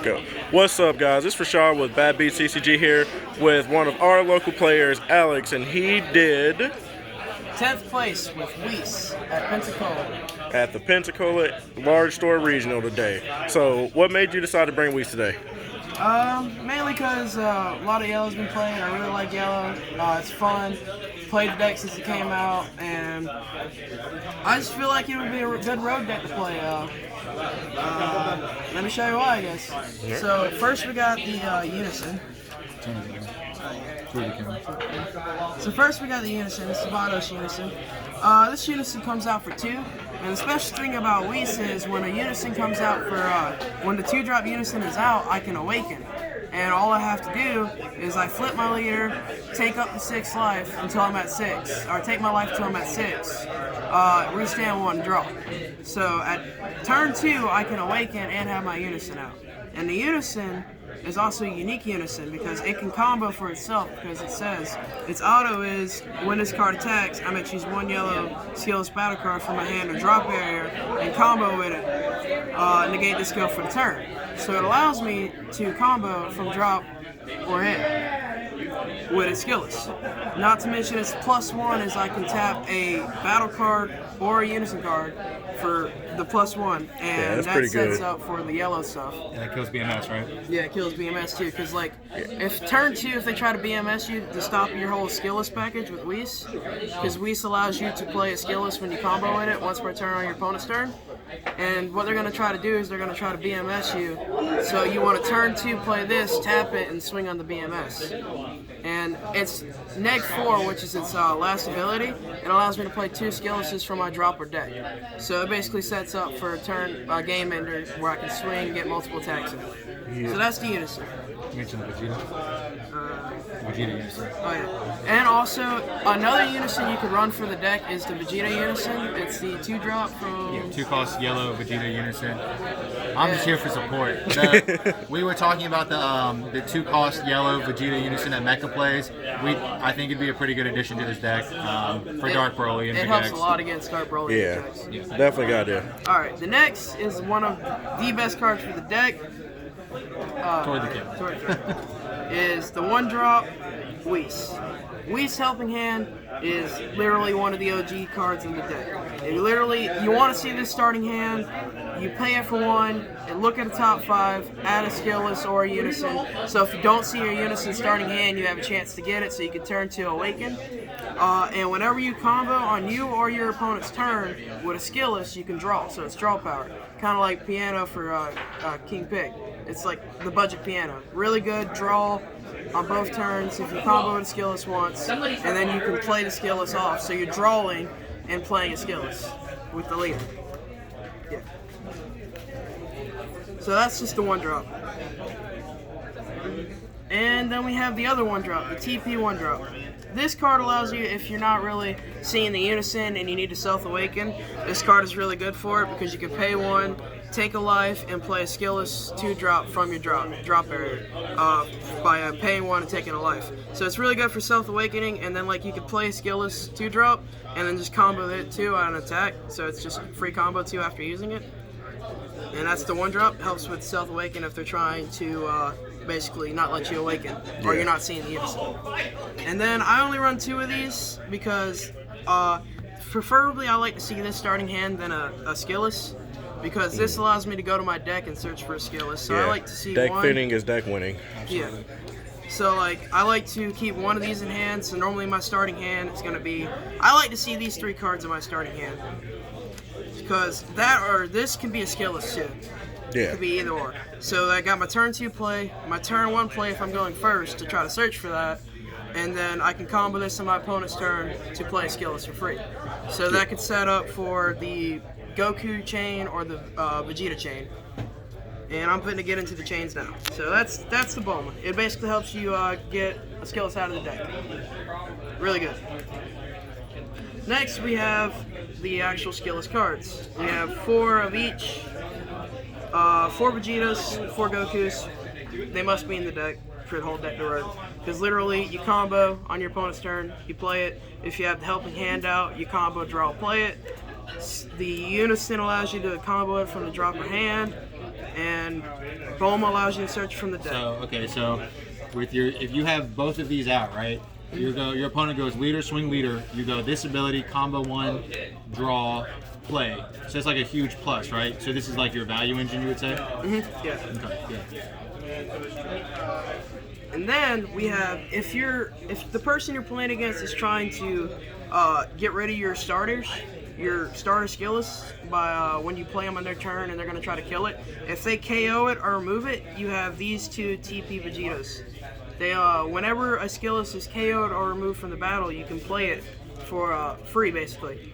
Go. What's up, guys? It's Rashaad with Bad Beat CCG here with one of our local players, Alex, and he did 10th place with Whis at Pensacola. At the Pensacola Large Store Regional today. So, what made you decide to bring Whis today? Mainly because a lot of yellow's been played. I really like yellow. It's fun. Played the deck since it came out, and I just feel like it would be a good road deck to play. Let me show you why, I guess. Yeah. So first we got the Unison. So first we got the Unison, the Sideboard Unison. This Unison comes out for 2, and the special thing about Whis is when a Unison comes out for, when the 2-drop Unison is out, I can awaken. And all I have to do is I flip my leader, take up the 6 life until I'm at 6, or take my life until I'm at 6, restand 1, draw. So at turn 2, I can awaken and have my Unison out. And the Unison is also a unique Unison because it can combo for itself, because it says its auto is when this card attacks, I'm going to choose 1 yellow skillless battle card from my hand or drop area and combo with it, negate the skill for the turn. So it allows me to combo from drop or hit with its skillless. Not to mention its +1 is I can tap a battle card or a Unison card for the +1, and that sets up for the yellow stuff. And it kills BMS, right? Yeah, it kills BMS too, because like, if turn 2, if they try to BMS you to stop your whole skillless package with Whis, because Whis allows you to play a skillless when you combo in it once per turn on your opponent's turn. And what they're going to try to do is they're going to try to BMS you. So you want to turn 2, play this, tap it, and swing on the BMS. And it's neg4, which is its last ability. It allows me to play 2 skilllesses from my dropper deck. So it basically sets up for a turn game ender where I can swing and get multiple attacks in. Yeah. So that's the Unison. You mentioned the Vegeta. Vegeta Unison. Oh yeah. And also another Unison you could run for the deck is the Vegeta Unison. It's the 2-drop from 2-cost yellow Vegeta Unison. I'm just here for support. We were talking about the 2-cost yellow Vegeta Unison that Mecha plays. I think it'd be a pretty good addition to this deck for Dark Broly and it helps a lot against Dark Broly. Yeah, definitely got it. All right, the next is one of the best cards for the deck. Toward the camera. Is the 1-drop Whis. Whis Helping Hand is literally one of the OG cards in the deck. You want to see this starting hand, you pay it for 1, and look at the top 5, add a skillless or a Unison. So if you don't see your Unison starting hand, you have a chance to get it, so you can turn to awaken. And whenever you combo on you or your opponent's turn with a skillless, you can draw. So it's draw power, kind of like piano for King Pig. It's like the budget piano. Really good draw on both turns if you combo with a skillless once, and then you can play the skillless off. So you're drawing and playing a skillless with the leader. Yeah. So that's just the 1-drop. And then we have the other 1-drop, the TP 1-drop. This card allows you, if you're not really seeing the Unison and you need to self-awaken, this card is really good for it because you can pay 1, take a life, and play a skillless 2-drop from your drop area by paying 1 and taking a life. So it's really good for self-awakening, and then like you could play a skillless 2-drop and then just combo it 2 on an attack. So it's just free combo 2 after using it. And that's the 1-drop. Helps with self-awaken if they're trying to basically not let you awaken, or you're not seeing the Unison. And then I only run 2 of these because preferably I like to see this starting hand than a skillless, because this allows me to go to my deck and search for a skillless. So I like to see deck 1. fitting is deck winning. Yeah. So like I like to keep 1 of these in hand. So normally my starting hand is going to be, I like to see these 3 cards in my starting hand, because that or this can be a skillless too. Yeah. It could be either or. So I got my turn 2 play, my turn 1 play if I'm going first to try to search for that, and then I can combo this on my opponent's turn to play skillless for free. So that could set up for the Goku chain or the Vegeta chain. And I'm going to get into the chains now. So that's the Bulma. It basically helps you get a skillless out of the deck. Really good. Next we have the actual skillless cards. We have 4 of each. 4 Vegetas, 4 Gokus. They must be in the deck for the whole deck to run. Because literally, you combo on your opponent's turn, you play it. If you have the helping hand out, you combo, draw, play it. The Unison allows you to combo it from the dropper hand. and Boom allows you to search from the deck. So with if you have both of these out, right? Your opponent goes leader, swing leader. You go this ability, combo 1, draw, play. So it's like a huge plus, right? So this is like your value engine, you would say? Mm-hmm. Yeah. Okay. Yeah. And then we have if the person you're playing against is trying to get rid of your starter skill list by when you play them on their turn and they're going to try to kill it. If they KO it or remove it, you have these 2 TP Vegetas. They whenever a skill list is KO'd or removed from the battle, you can play it for free basically.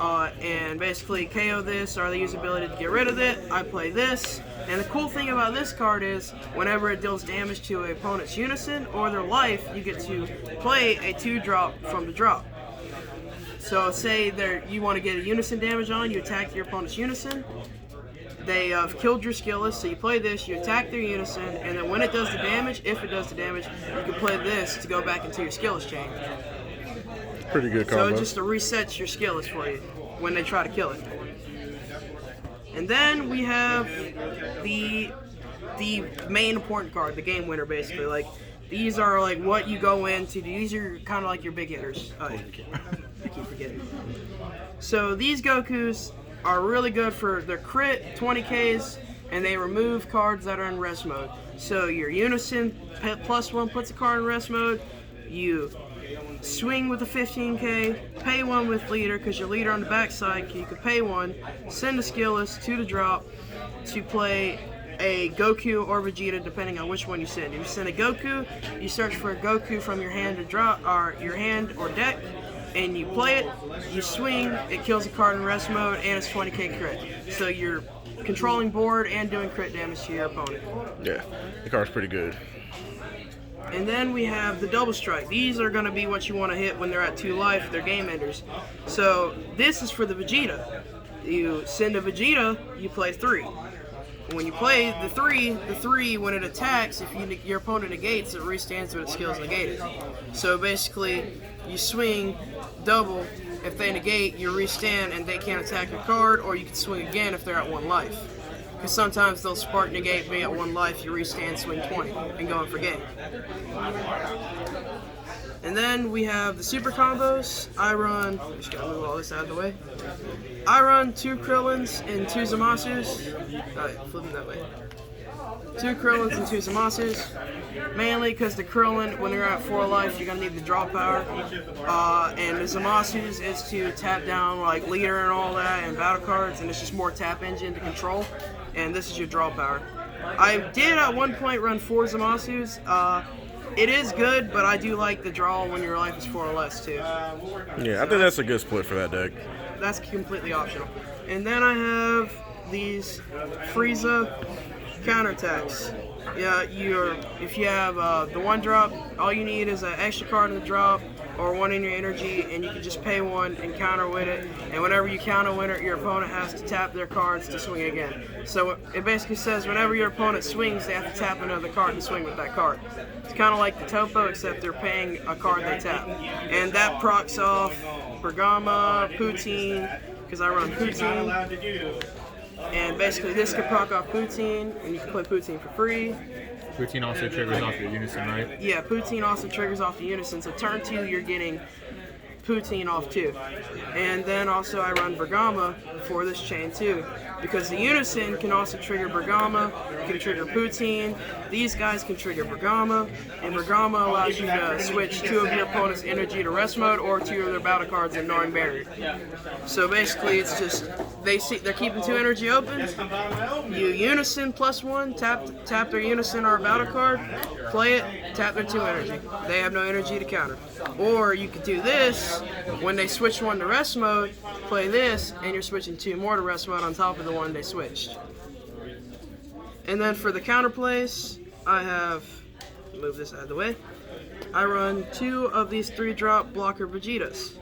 And basically KO this or they use ability to get rid of it. I play this. And the cool thing about this card is whenever it deals damage to an opponent's unison or their life, you get to play a 2-drop from the drop. So say you want to get a unison damage on, you attack your opponent's unison. They have killed your skill list, so you play this, you attack their unison, and then when it does the damage, if it does the damage, you can play this to go back into your skill list chain. Pretty good combo. So it just resets your skill list for you when they try to kill it. And then we have the main important card, the game winner basically. Like these are like what you go into. These are kind of like your big hitters. I keep forgetting. So these Gokus are really good for their crit, 20Ks, and they remove cards that are in rest mode. So your Unison +1 puts a card in rest mode. You swing with a 15K, pay 1 with leader, because your leader on the backside, you could pay 1, send a skill list to the drop to play a Goku or Vegeta, depending on which one you send. If you send a Goku, you search for a Goku from your hand to drop, or your hand or deck, and you play it, you swing, it kills a card in rest mode, and it's 20K crit. So you're controlling board and doing crit damage to your opponent. Yeah, the card's pretty good. And then we have the double strike. These are going to be what you want to hit when they're at 2 life, they're game enders. So this is for the Vegeta. You send a Vegeta, you play 3. When you play the 3 when it attacks, if your opponent negates, it restands with its skills negated. So basically, you swing, double, if they negate, you restand and they can't attack your card, or you can swing again if they're at 1 life. Because sometimes they'll spark negate, being at 1 life, you restand, swing 20, and go in for game. And then we have the super combos. Just gotta move all this out of the way. I run 2 Krillins and 2 Zamasus. Alright, flip them that way. 2 Krillins and 2 Zamasus. Mainly because the Krillin, when they're at 4 life, you're gonna need the draw power. And the Zamasus is to tap down like leader and all that and battle cards, and it's just more tap engine to control. And this is your draw power. I did at one point run 4 Zamasus. It is good, but I do like the draw when your life is 4 or less too. Yeah, I think that's a good split for that deck. That's completely optional. And then I have these Frieza Counter-Attacks. Yeah, if you have the 1-drop, all you need is an extra card in the drop or 1 in your energy, and you can just pay 1 and counter with it. And whenever you counter with it, your opponent has to tap their cards to swing again. So it basically says whenever your opponent swings, they have to tap another card and swing with that card. It's kind of like the Topo, except they're paying a card they tap. And that procs off Bergama, Poutine, because I run Poutine. And basically this could proc off Poutine, and you can play Poutine for free. Poutine also triggers off your Unison, right? Yeah, Poutine also triggers off the Unison. So turn 2, you're getting Poutine off too. And then also I run Bergama for this chain too, because the Unison can also trigger Bergama, can trigger Poutine. These guys can trigger Bergama, and Bergama allows you to switch 2 of your opponent's energy to rest mode or 2 of their battle cards in Ignoring Barrier. So basically it's just, they're keeping 2 energy open. You Unison +1, tap their Unison or battle card, play it, tap their 2 energy. They have no energy to counter. Or you could do this, when they switch 1 to rest mode, play this, and you're switching 2 more to rest mode on top of the 1 they switched. And then for the counterplays, I have, move this out of the way, I run 2 of these 3-drop blocker Vegetas.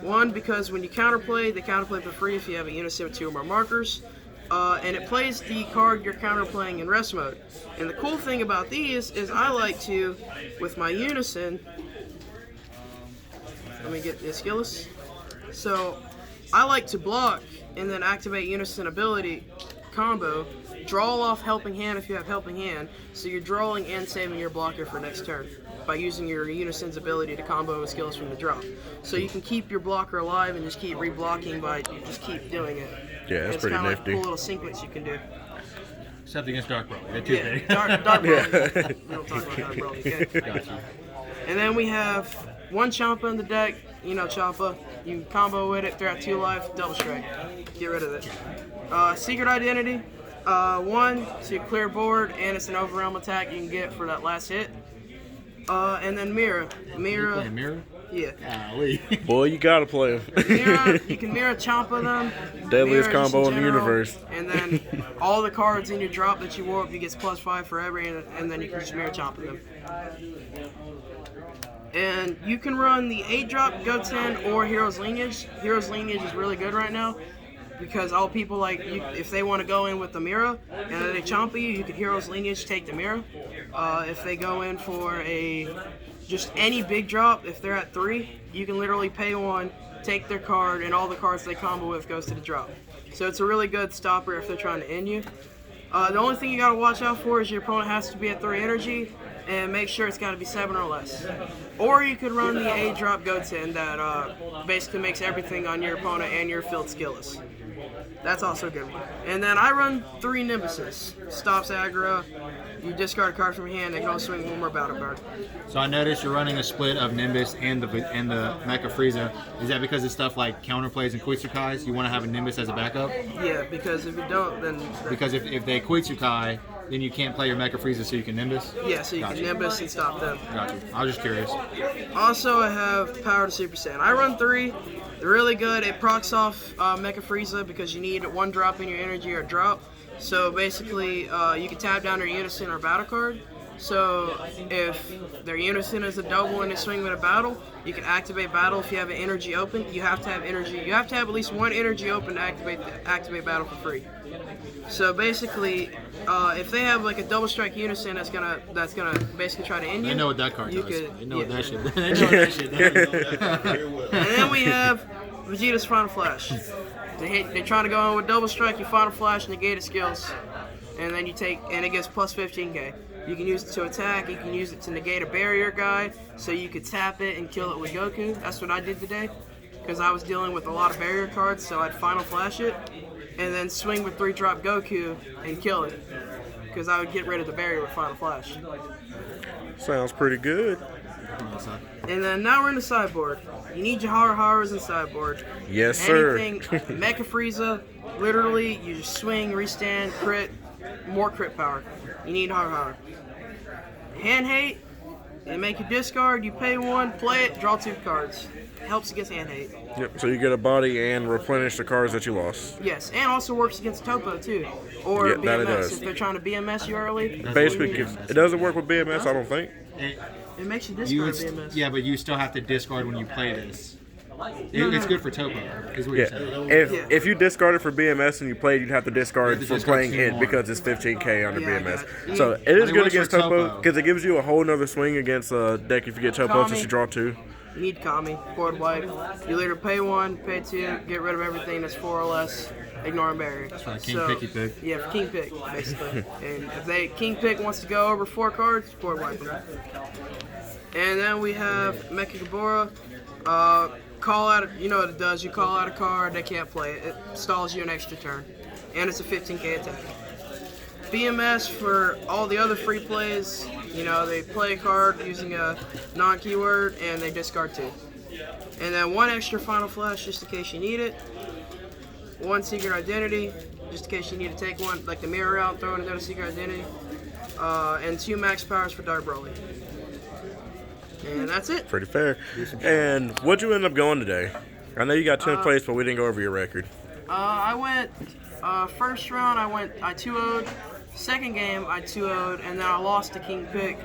1, because when you counterplay, they counterplay for free if you have a Unison with 2 or more markers. And it plays the card you're counterplaying in rest mode. And the cool thing about these is I like to, with my Unison, let me get the skill list. So I like to block and then activate Unison ability combo draw off Helping Hand if you have Helping Hand, so you're drawing and saving your blocker for next turn by using your Unison's ability to combo with skills from the drop. So you can keep your blocker alive and just keep reblocking by just keep doing it. Yeah, that's pretty nifty. It's kind of like nifty. cool little sequence you can do. Except against Dark Bro. They're too big. Dark Broly. We don't talk about Dark Broly, okay? Gotcha. And then we have one Champa in the deck. You know Champa. You can combo with it, throw out 2 life, double strike. Get rid of it. Secret Identity. 1 to clear board, and it's an overwhelm attack you can get for that last hit. And then Mirror. Play Mirror? Yeah. Golly. Boy, you gotta play him. Mirror, you can Mirror Champa them. Deadliest Mirror just combo in the general, universe. And then all the cards in your drop that you warp, you get +5 for every, and then you can just Mirror Champa them. And you can run the 8-drop Goten or Hero's Lineage. Hero's Lineage is really good right now because all people like you, if they want to go in with the Mirror and then they Champa you, you could Hero's Lineage take the Mirror. If they go in for just any big drop, if they're at 3, you can literally pay 1, take their card, and all the cards they combo with goes to the drop. So it's a really good stopper if they're trying to end you. The only thing you gotta watch out for is your opponent has to be at 3 energy, and make sure it's gotta be 7 or less. Or you could run the 8-drop Goten that basically makes everything on your opponent and your field skillless. That's also a good one. And then I run 3 Nimbuses. Stops aggro, you discard a card from your hand, and go swing 1 more battle card. So I noticed you're running a split of Nimbus and the Mecha Frieza. Is that because of stuff like counterplays and Koitsukais? You want to have a Nimbus as a backup? Yeah, because if you don't, then... Because if they Koitsukai, then you can't play your Mecha Frieza so you can Nimbus? Yeah, so you Gotcha. can Nimbus and stop them. Gotcha. I was just curious. Also, I have Power to Super Saiyan. I run 3. They're really good. It procs off Mecha Frieza because you need 1 drop in your energy or drop. So basically, you can tap down their Unison or battle card. So if their Unison is a double and they swing with a battle, you can activate battle if you have an energy open. You have to have energy. You have to have at least 1 energy open to activate battle for free. So basically, if they have like a double strike Unison that's gonna basically try to end you. They know what that card you does. could, They know what yeah. that shit does. They know what that shit does. And then we have Vegeta's Final Flash. They're trying to go in with double strike, you Final Flash, negate its skills, and then you take, and it gets plus 15k. You can use it to attack, you can use it to negate a barrier guy, so you could tap it and kill it with Goku. That's what I did today, because I was dealing with a lot of barrier cards, so I'd Final Flash it, and then swing with 3-drop Goku and kill it, because I would get rid of the barrier with Final Flash. Sounds pretty good. And then now we're in the sideboard. You need your Haruharas in sideboard. Yes, sir. Anything Mecha Frieza, literally, you just swing, restand, crit, more crit power. You need Haruhara. Hand hate, they make you discard, you pay 1, play it, draw 2 cards. Helps against hand hate. Yep, so you get a body and replenish the cards that you lost. Yes, and also works against Topo too. Or Yeah, that it BMS does. if they're trying to BMS you early. Basically, it doesn't work with BMS, I don't think. It makes you You discard would, BMS. yeah, but you still have to discard when you play this. It's good for Topo, is what Yeah, you're saying. if you discarded for BMS and you played, you'd have to discard You have to for discard playing 2 it more. because it's 15k under Yeah, I BMS. got it. So it is it good works against for Topo Topo. because it gives you a whole nother swing against a deck if you get Topo since you draw 2. You need Kami, board wipe. You later pay 1, pay 2, get rid of everything that's 4 or less, ignore a barrier. right, King Picky Pick. Yeah, for King Pick, basically. And if King Pick wants to go over 4 cards, board wipe them. And then we have Mecha Gabora. Call out, you know what it does, you call out a card, they can't play it. It stalls you an extra turn. And it's a 15k attack. BMS for all the other free plays, you know, they play a card using a non-keyword and they discard 2. And then 1 extra Final Flash just in case you need it. 1 Secret Identity, just in case you need to take 1, like the mirror out, throw in another Secret Identity. And 2 max powers for Dark Broly. And that's it. Pretty fair. And what'd you end up going today? I know you got 10th place, but we didn't go over your record. I went, first round I 2-0'd. Second game I 2-0'd, and then I lost to King Pick,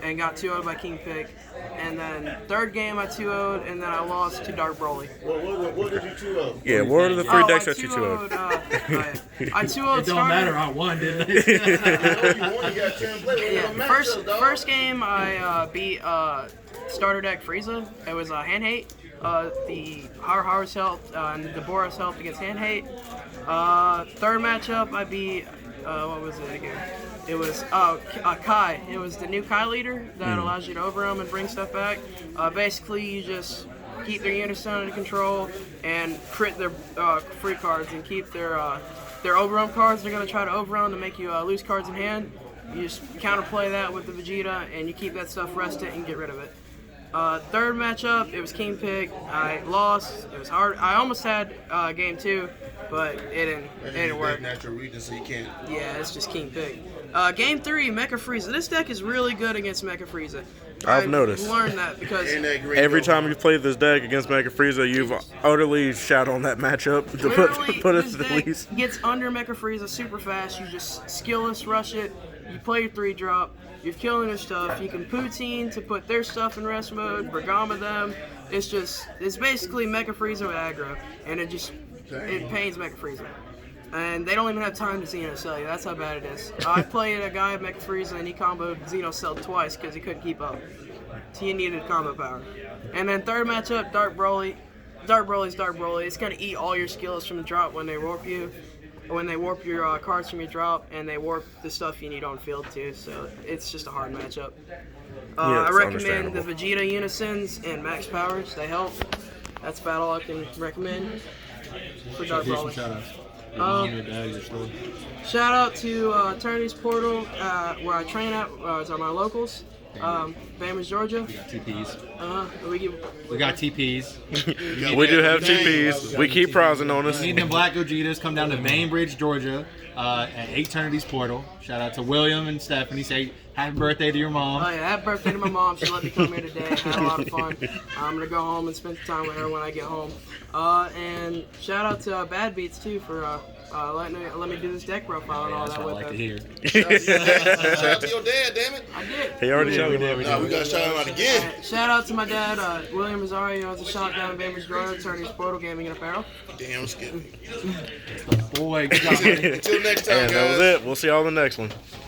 and got 2-0'd by King Pick. And then third game I 2-0'd, and then I lost to Dark Broly. What did you 2-0? Yeah, what are the 3 decks I that you 2-0'd? 2-0'd, I 2-0'd It don't matter, I won, didn't it? I know you won, you got 10 play. Yeah, first game I beat starter deck Frieza. It was hand hate. The Haruharas helped, and the Boris helped against hand hate. Third matchup I beat what was it again? It was Kai. It was the new Kai leader that allows you to overwhelm and bring stuff back. Basically, you just keep their units under control and crit their free cards and keep their overwhelm cards. They're gonna try to overwhelm to make you lose cards in hand. You just counterplay that with the Vegeta, and you keep that stuff rested and get rid of it. Third matchup, it was King Pick. I lost. It was hard. I almost had game 2, but it didn't work. Natural region, so you can't. Yeah, it's just King Pick. Game 3, Mecha Frieza. This deck is really good against Mecha Frieza. I've noticed. Learned that because Every time you've played this deck against Mecha Frieza, you've utterly shat on that matchup to put it this to the deck least. gets under Mecha Frieza super fast. You just skillless rush it. You play your 3-drop. You're killing their stuff. You can poutine to put their stuff in rest mode, Bergama them. It's basically Mecha Frieza with aggro, and it pains Mecha Frieza. And they don't even have time to Xenocell you. That's how bad it is. I played a guy at Mecha Frieza, and he comboed Xenocell twice because he couldn't keep up. So he needed combo power. And then third matchup, Dark Broly. Dark Broly's Dark Broly. It's going to eat all your skills from the drop when they warp you. When they warp your cards from your drop, and they warp the stuff you need on field too, so it's just a hard matchup. I recommend the Vegeta Unisons and Max Powers. They help. That's about all I can recommend for Dark Broly. Shout out to Attorney's Portal, where I train at. It's are my locals. Bama, Georgia. We got TPs. We We got TPs. We do have TPs. We keep prizing on us. Need them Black Gojitas. Come down to Bainbridge, Georgia, at Eternity's Portal. Shout out to William and Stephanie. Say happy birthday to your mom. Oh yeah, happy birthday to my mom. She let me come here today. Had a lot of fun. I'm gonna go home and spend time with her when I get home. And shout out to Bad Beats too for let me do this deck profile and all That's that what I with like her. to hear. Shout out to your dad, damn it. I did. He already did. Nah, we gotta shout him out again. Shout out to my dad, William Rosario, owns a shop down in Bainbridge, Georgia, Attorney's Portal Gaming and Apparel. Damn, skip me. Boy, good job, buddy. Until next time, And guys. that was it. We'll see y'all in the next one.